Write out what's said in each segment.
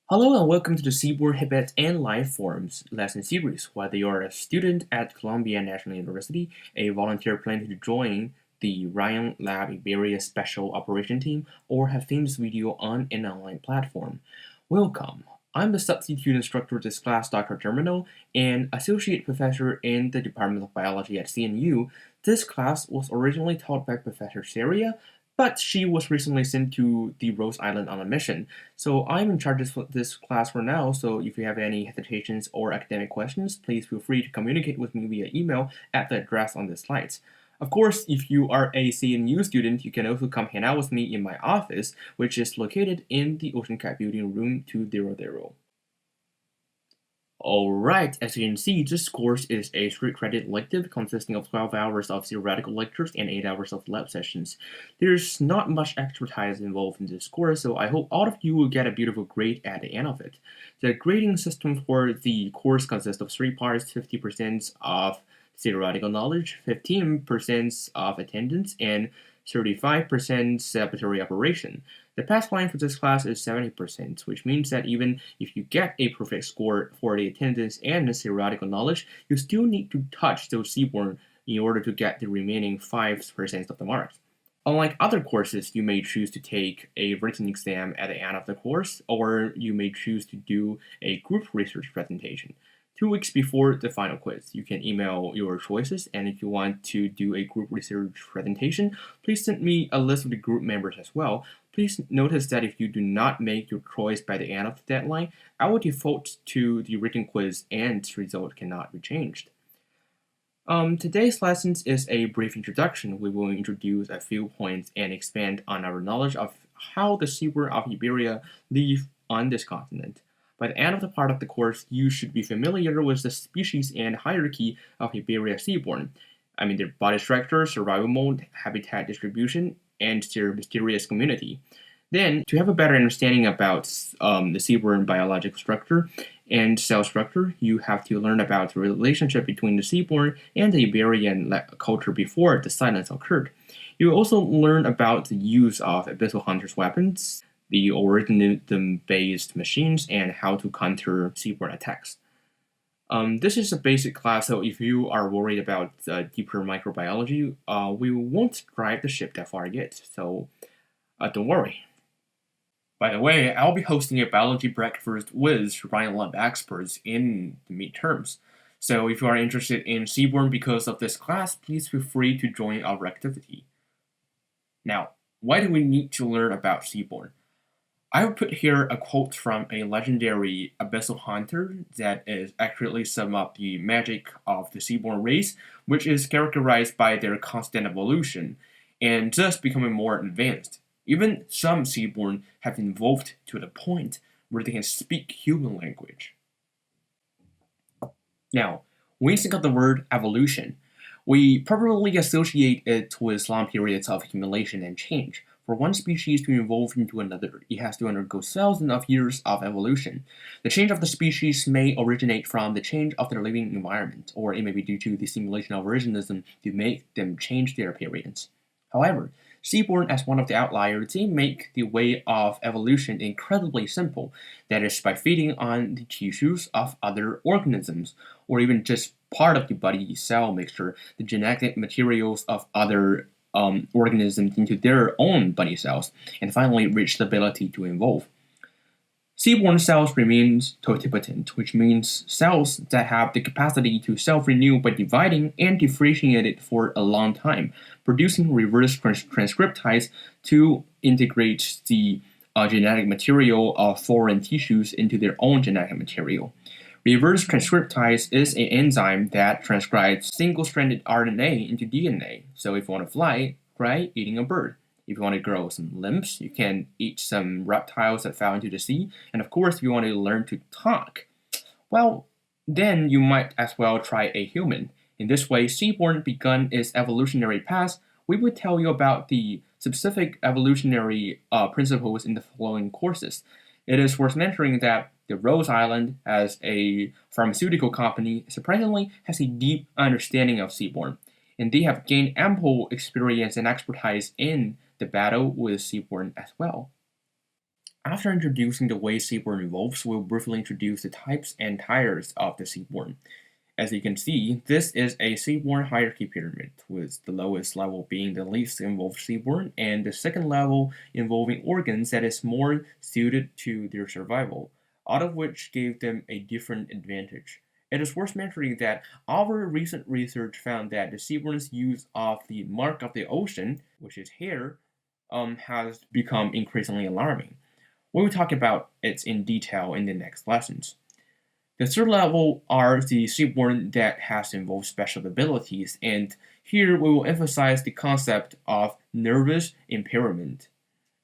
Hello and welcome to the Seaborn Habits and Life Forms lesson series. Whether you're a student at Columbia National University, a volunteer planning to join the Rhine Lab Iberia Special Operation Team, or have seen this video on an online platform, welcome. I'm the substitute instructor of this class, Dr. Teminal, and associate professor in the Department of Biology at CNU. This class was originally taught by Professor Saria, but she was recently sent to the Rose Island on a mission. So I'm in charge of this class for now, so if you have any hesitations or academic questions, please feel free to communicate with me via email at the address on the slides. Of course, if you are a CNU student, you can also come hang out with me in my office, which is located in the Ocean Cat Building, room 200. Alright, as you can see, this course is a straight credit elective consisting of 12 hours of theoretical lectures and 8 hours of lab sessions. There's not much expertise involved in this course, so I hope all of you will get a beautiful grade at the end of it. The grading system for the course consists of 3 parts: 50% of theoretical knowledge, 15% of attendance, and 35% laboratory operation. The pass line for this class is 70%, which means that even if you get a perfect score for the attendance and the theoretical knowledge, you still need to touch those Seaborn in order to get the remaining 5% of the marks. Unlike other courses, you may choose to take a written exam at the end of the course, or you may choose to do a group research presentation. 2 weeks before the final quiz, you can email your choices, and if you want to do a group research presentation, please send me a list of the group members as well. Please notice that if you do not make your choice by the end of the deadline, I will default to the written quiz and the result cannot be changed. Today's lesson is a brief introduction. We will introduce a few points and expand on our knowledge of how the seaboard of Iberia live on this continent. By the end of the part of the course, you should be familiar with the species and hierarchy of Iberia seaborn. Their body structure, survival mode, habitat distribution, and their mysterious community. Then, to have a better understanding about the seaborn biological structure and cell structure, you have to learn about the relationship between the seaborn and the Iberian culture before the silence occurred. You will also learn about the use of abyssal hunters' weapons, the organism-based machines, and how to counter seaborne attacks. This is a basic class, so if you are worried about deeper microbiology, we won't drive the ship that far yet, so don't worry. By the way, I'll be hosting a biology breakfast with Rhine Lab experts in the midterms. So if you are interested in Seaborn because of this class, please feel free to join our activity. Now, why do we need to learn about Seaborn? I will put here a quote from a legendary abyssal hunter that is accurately sum up the magic of the Seaborn race, which is characterized by their constant evolution, and thus becoming more advanced. Even some Seaborn have evolved to the point where they can speak human language. Now, when we think of the word evolution, we probably associate it with long periods of accumulation and change. For one species to evolve into another, it has to undergo thousands of years of evolution. The change of the species may originate from the change of their living environment, or it may be due to the stimulation of organisms to make them change their appearance. However, Seaborn, as one of the outliers, they make the way of evolution incredibly simple. That is, by feeding on the tissues of other organisms, or even just part of the body cell mixture, the genetic materials of other organisms into their own body cells, and finally reach the ability to evolve. Seaborn cells remain totipotent, which means cells that have the capacity to self-renew by dividing and differentiating for a long time, producing reverse transcriptase to integrate the genetic material of foreign tissues into their own genetic material. Reverse transcriptase is an enzyme that transcribes single-stranded RNA into DNA. So if you want to fly, try eating a bird. If you want to grow some limbs, you can eat some reptiles that fell into the sea. And of course, if you want to learn to talk, well, then you might as well try a human. In this way, Seaborn begun its evolutionary path. We will tell you about the specific evolutionary principles in the following courses. It is worth mentioning that the Rose Island, as a pharmaceutical company, surprisingly has a deep understanding of Seaborn, and they have gained ample experience and expertise in the battle with Seaborn as well. After introducing the way Seaborn evolves, we'll briefly introduce the types and tiers of the Seaborn. As you can see, this is a Seaborn hierarchy pyramid, with the lowest level being the least involved Seaborn, and the second level involving organs that is more suited to their survival, all of which gave them a different advantage. It is worth mentioning that our recent research found that the Seaborn's use of the mark of the ocean, which is hair, has become increasingly alarming. We will talk about it in detail in the next lessons. The third level are the Seaborn that has involved special abilities, and here we will emphasize the concept of nervous impairment.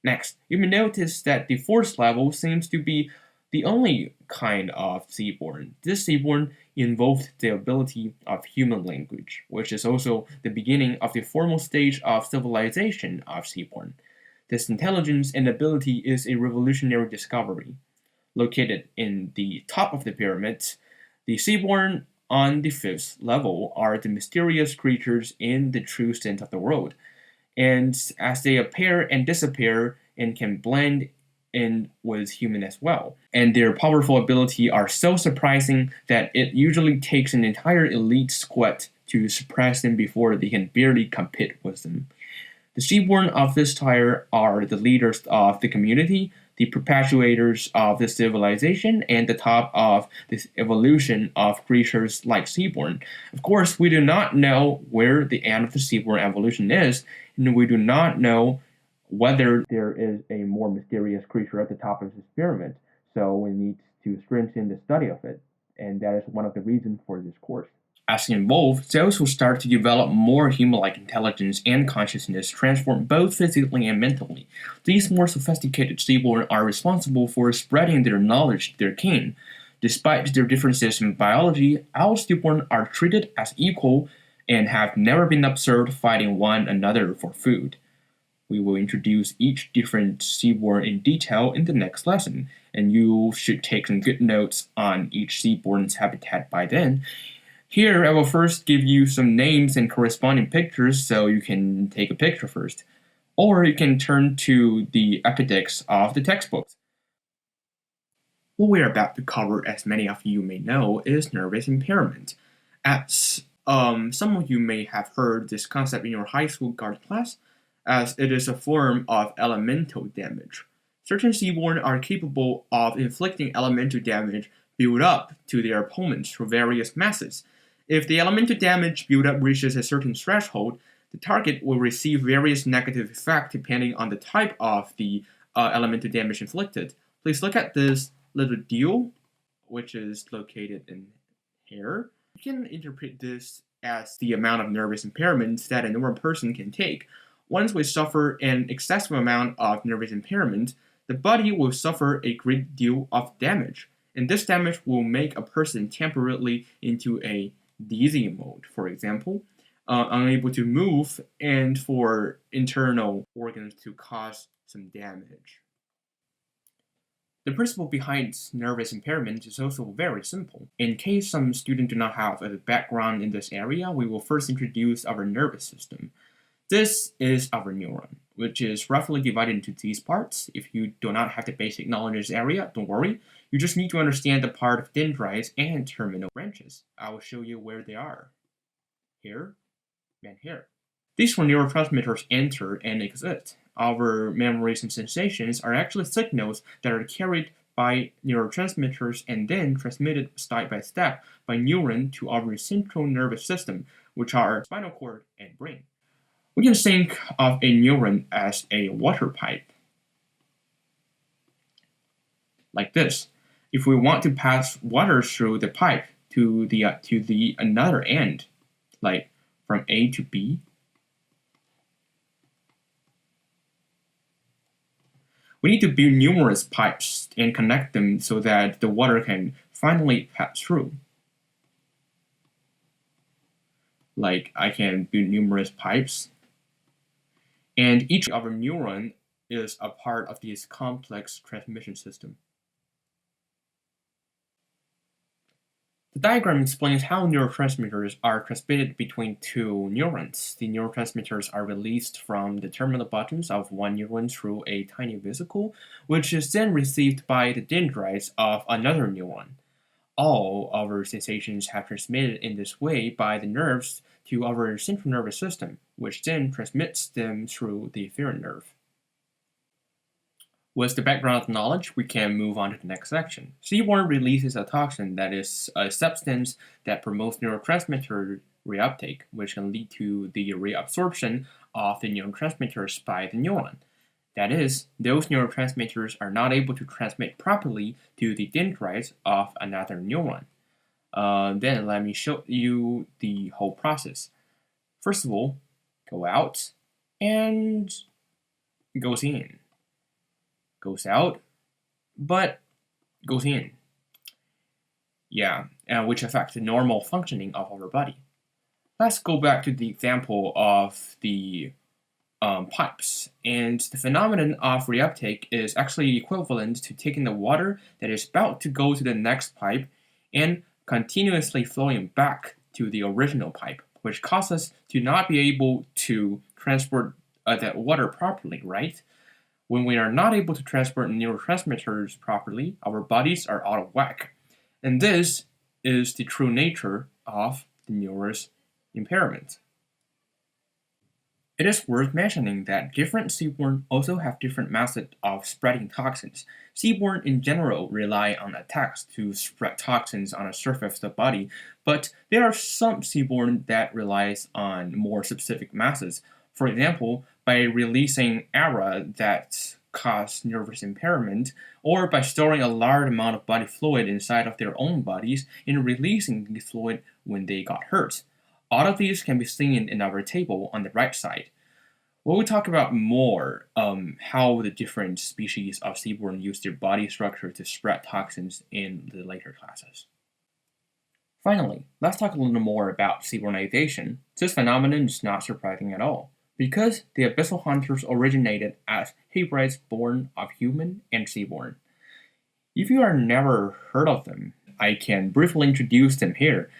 Next, you may notice that the fourth level seems to be the only kind of Seaborn. This Seaborn involved the ability of human language, which is also the beginning of the formal stage of civilization of Seaborn. This intelligence and ability is a revolutionary discovery. Located in the top of the pyramids, the Seaborn on the fifth level are the mysterious creatures in the true sense of the word, and as they appear and disappear and can blend in with human as well. And their powerful ability are so surprising that it usually takes an entire elite squad to suppress them before they can barely compete with them. The Seaborn of this tier are the leaders of the community, the perpetuators of the civilization, and the top of this evolution of creatures like Seaborn. Of course, we do not know where the end of the Seaborn evolution is, and we do not know whether there is a more mysterious creature at the top of this pyramid. So we need to strengthen the study of it, and that is one of the reasons for this course. As involved, those who start to develop more human-like intelligence and consciousness transform both physically and mentally. These more sophisticated Seaborn are responsible for spreading their knowledge to their kin. Despite their differences in biology, all Seaborn are treated as equal and have never been observed fighting one another for food. We will introduce each different Seaborn in detail in the next lesson, and you should take some good notes on each Seaborn's habitat by then. Here, I will first give you some names and corresponding pictures so you can take a picture first. Or you can turn to the epidix of the textbooks. What we're about to cover, as many of you may know, is nervous impairment. As some of you may have heard this concept in your high school guard class, as it is a form of elemental damage. Certain Seaborn are capable of inflicting elemental damage built up to their opponents through various methods. If the elemental damage buildup reaches a certain threshold, the target will receive various negative effects depending on the type of the elemental damage inflicted. Please look at this little deal, which is located in here. You can interpret this as the amount of nervous impairment that a normal person can take. Once we suffer an excessive amount of nervous impairment, the body will suffer a great deal of damage, and this damage will make a person temporarily into a dizzy mode, for example, unable to move, and for internal organs to cause some damage. The principle behind nervous impairment is also very simple. In case some students do not have a background in this area, we will first introduce our nervous system. This is our neuron, which is roughly divided into these parts. If you do not have the basic knowledge in this area, don't worry. You just need to understand the part of dendrites and terminal branches. I will show you where they are. Here and here. These four neurotransmitters enter and exit. Our memories and sensations are actually signals that are carried by neurotransmitters and then transmitted step by step by neuron to our central nervous system, which are spinal cord and brain. We can think of a neuron as a water pipe, like this. If we want to pass water through the pipe to the another end, like from A to B, we need to build numerous pipes and connect them so that the water can finally pass through. Like I can build numerous pipes, and each of our neuron is a part of this complex transmission system. The diagram explains how neurotransmitters are transmitted between two neurons. The neurotransmitters are released from the terminal buttons of one neuron through a tiny vesicle, which is then received by the dendrites of another neuron. All our sensations have transmitted in this way by the nerves to our central nervous system, which then transmits them through the afferent nerve. With the background knowledge, we can move on to the next section. Seaborn releases a toxin that is a substance that promotes neurotransmitter reuptake, which can lead to the reabsorption of the neurotransmitters by the neuron. That is, those neurotransmitters are not able to transmit properly to the dendrites of another neuron. Then let me show you the whole process. First of all, go out and goes in. Goes out, but goes in. Yeah, which affects the normal functioning of our body. Let's go back to the example of the pipes. And the phenomenon of reuptake is actually equivalent to taking the water that is about to go to the next pipe and continuously flowing back to the original pipe, which causes us to not be able to transport that water properly, right? When we are not able to transport neurotransmitters properly, our bodies are out of whack. And this is the true nature of the neuro's impairment. It is worth mentioning that different seaborn also have different methods of spreading toxins. Seaborn in general rely on attacks to spread toxins on the surface of the body, but there are some seaborn that relies on more specific methods. For example, by releasing aura that cause nervous impairment, or by storing a large amount of body fluid inside of their own bodies and releasing the fluid when they got hurt. All of these can be seen in our table on the right side. We will talk about more how the different species of seaborn use their body structure to spread toxins in the later classes. Finally, let's talk a little more about seabornization. This phenomenon is not surprising at all, because the abyssal hunters originated as hybrids born of human and seaborn. If you have never heard of them, I can briefly introduce them here.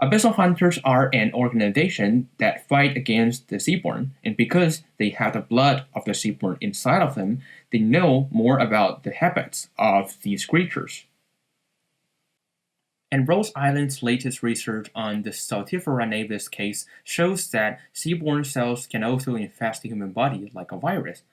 Abyssal hunters are an organization that fight against the seaborn, and because they have the blood of the seaborn inside of them, they know more about the habits of these creatures. And Rhode Island's latest research on the Saltifera navis case shows that seaborn cells can also infest the human body like a virus.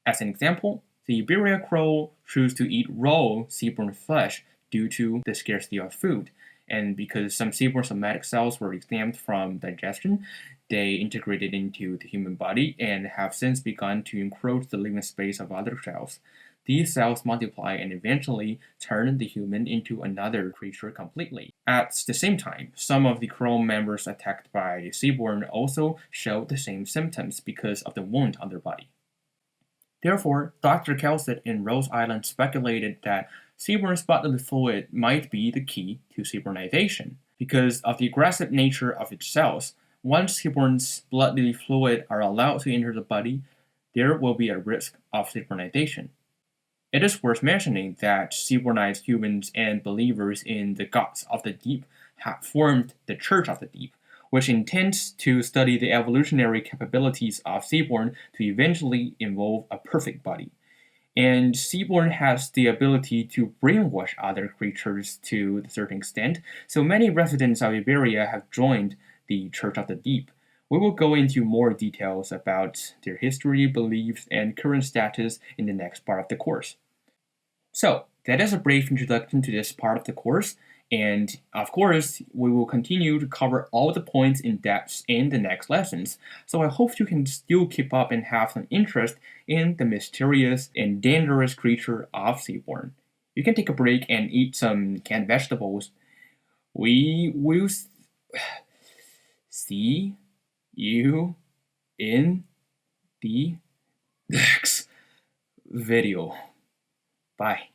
As an example, the Iberia crow chose to eat raw seaborn flesh due to the scarcity of food. And because some seaborn somatic cells were exempt from digestion, they integrated into the human body and have since begun to encroach the living space of other cells. These cells multiply and eventually turn the human into another creature completely. At the same time, some of the crow members attacked by seaborn also showed the same symptoms because of the wound on their body. Therefore, Dr. Kelset in Rhode Island speculated that seaborn's bodily fluid might be the key to seabornization. Because of the aggressive nature of its cells, once seaborn's bodily fluid are allowed to enter the body, there will be a risk of seabornization. It is worth mentioning that seabornized humans and believers in the gods of the deep have formed the Church of the Deep, which intends to study the evolutionary capabilities of seaborn to eventually evolve a perfect body. And seaborn has the ability to brainwash other creatures to a certain extent, so many residents of Iberia have joined the Church of the Deep. We will go into more details about their history, beliefs, and current status in the next part of the course. So, that is a brief introduction to this part of the course, and of course, we will continue to cover all the points in depth in the next lessons. So I hope you can still keep up and have some interest in the mysterious and dangerous creature of seaborn. You can take a break and eat some canned vegetables. We will see you in the next video. Bye.